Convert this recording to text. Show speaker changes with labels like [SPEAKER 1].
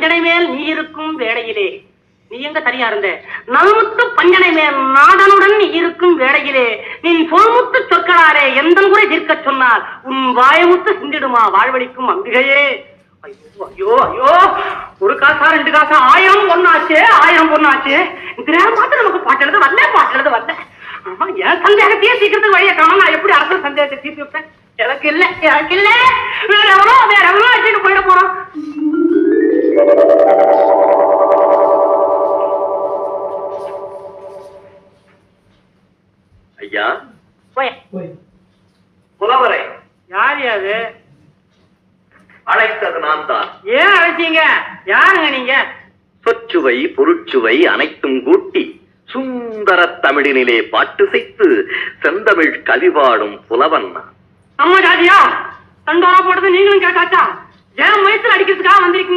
[SPEAKER 1] பஞ்சனை மேல் நீ இருக்கும் வேளையிலே நீ எங்க சரியா இருந்த நல்முத்து பஞ்சனை மேல் நாடனுடன் நீ இருக்கும் வேளையிலே நீ சொல்முத்து சொற்களாரே எந்த முறை தீர்க்க சொன்னால் உன் வாயமுத்து சிந்திடுமா வாழ்வழிக்கும் அம்பிகையே. ஐயோ ஐயோ ஐயோ, ஒரு காசா ரெண்டு காசா 1000 பொண்ணாச்சு 1000 பொண்ணாச்சு. இந்த நேரம் பார்த்து நமக்கு பாட்டு எழுத வரல. ஆமா, என் சந்தேகத்தையே சீக்கிரத்துக்கு வழியை காணும். நான் எப்படி அரசு சந்தேகத்தை தீர்த்து வைப்பேன்? எனக்கு இல்ல வேற எவ்வளோ வச்சுட்டு போயிட போறோம்.
[SPEAKER 2] ஐயா புலவரை
[SPEAKER 1] யார் யாது?
[SPEAKER 2] அழைத்தது நான் தான்.
[SPEAKER 1] ஏன் அழைச்சீங்க? யாருங்க நீங்க?
[SPEAKER 2] சொற்சுவை பொருட்சுவை அனைத்தும் கூட்டி சுந்தர தமிழினிலே பாட்டு செய்து செந்தமிழ் கவிபாடும் புலவன்.
[SPEAKER 1] அம்மா ஜாதியா தண்டோரா போட்டது நீங்களும் கேட்டாச்சா? ஏன் வயசுல அடிக்கிறதுக்காக வந்திருக்கீங்க?